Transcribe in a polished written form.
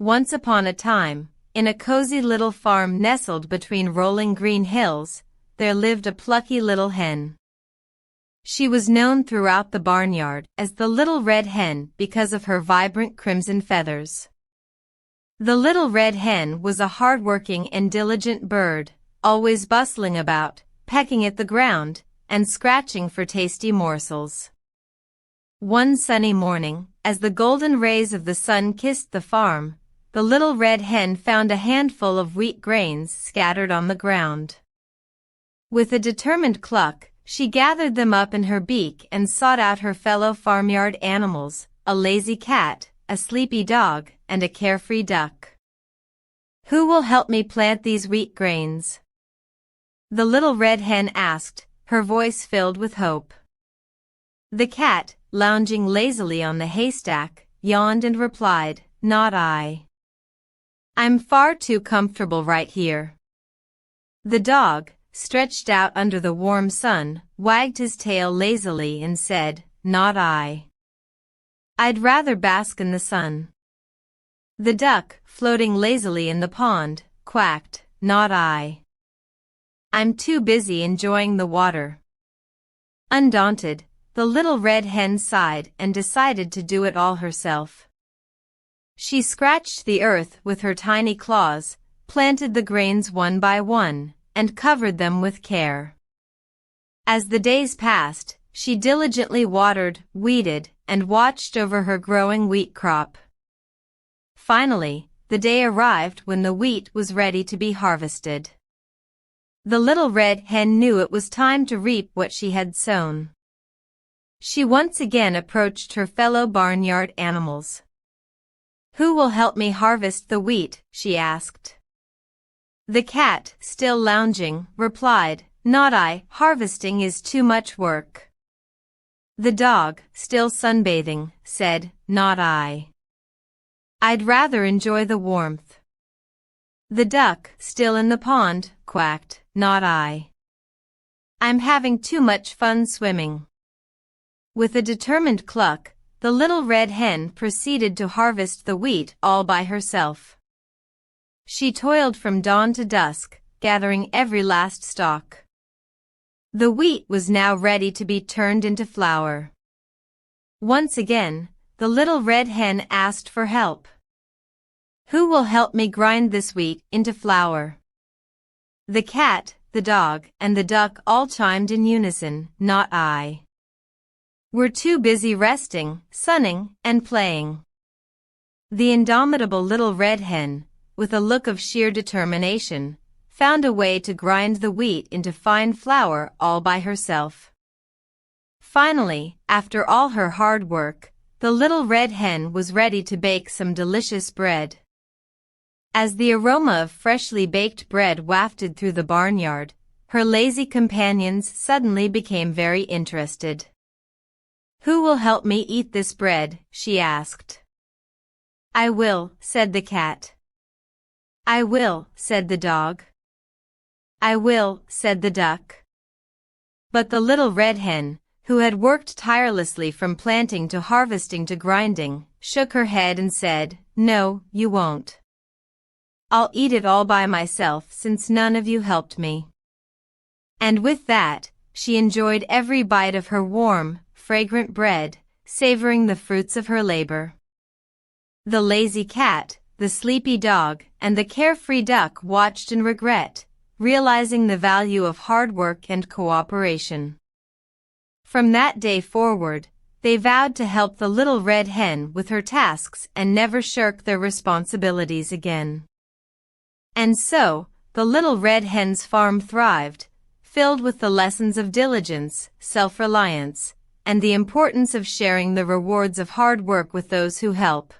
Once upon a time, in a cozy little farm nestled between rolling green hills, there lived a plucky little hen. She was known throughout the barnyard as the Little Red Hen because of her vibrant crimson feathers. The Little Red Hen was a hard-working and diligent bird, always bustling about, pecking at the ground, and scratching for tasty morsels. One sunny morning, as the golden rays of the sun kissed the farm, the Little Red Hen found a handful of wheat grains scattered on the ground. With a determined cluck, she gathered them up in her beak and sought out her fellow farmyard animals, a lazy cat, a sleepy dog, and a carefree duck. "Who will help me plant these wheat grains?" the Little Red Hen asked, her voice filled with hope. The cat, lounging lazily on the haystack, yawned and replied, "Not I. I'm far too comfortable right here." The dog, stretched out under the warm sun, wagged his tail lazily and said, "Not I. I'd rather bask in the sun." The duck, floating lazily in the pond, quacked, "Not I. I'm too busy enjoying the water." Undaunted, the Little Red Hen sighed and decided to do it all herself. She scratched the earth with her tiny claws, planted the grains one by one, and covered them with care. As the days passed, she diligently watered, weeded, and watched over her growing wheat crop. Finally, the day arrived when the wheat was ready to be harvested. The Little Red Hen knew it was time to reap what she had sown. She once again approached her fellow barnyard animals. "Who will help me harvest the wheat?" she asked. The cat, still lounging, replied, "Not I. Harvesting is too much work." The dog, still sunbathing, said, "Not I. I'd rather enjoy the warmth." The duck, still in the pond, quacked, "Not I. I'm having too much fun swimming." With a determined cluck, the Little Red Hen proceeded to harvest the wheat all by herself. She toiled from dawn to dusk, gathering every last stalk. The wheat was now ready to be turned into flour. Once again, the Little Red Hen asked for help. "Who will help me grind this wheat into flour?" The cat, the dog, and the duck all chimed in unison, "Not I. We're too busy resting, sunning, and playing." The indomitable Little Red Hen, with a look of sheer determination, found a way to grind the wheat into fine flour all by herself. Finally, after all her hard work, the Little Red Hen was ready to bake some delicious bread. As the aroma of freshly baked bread wafted through the barnyard, her lazy companions suddenly became very interested. "Who will help me eat this bread?" she asked. "I will," said the cat. "I will," said the dog. "I will," said the duck. But the Little Red Hen, who had worked tirelessly from planting to harvesting to grinding, shook her head and said, "No, you won't. I'll eat it all by myself since none of you helped me." And with that, she enjoyed every bite of her warm, fragrant bread, savoring the fruits of her labor. The lazy cat, the sleepy dog, and the carefree duck watched in regret, realizing the value of hard work and cooperation. From that day forward, they vowed to help the Little Red Hen with her tasks and never shirk their responsibilities again. And so, the Little Red Hen's farm thrived, filled with the lessons of diligence, self-reliance, and the importance of sharing the rewards of hard work with those who help.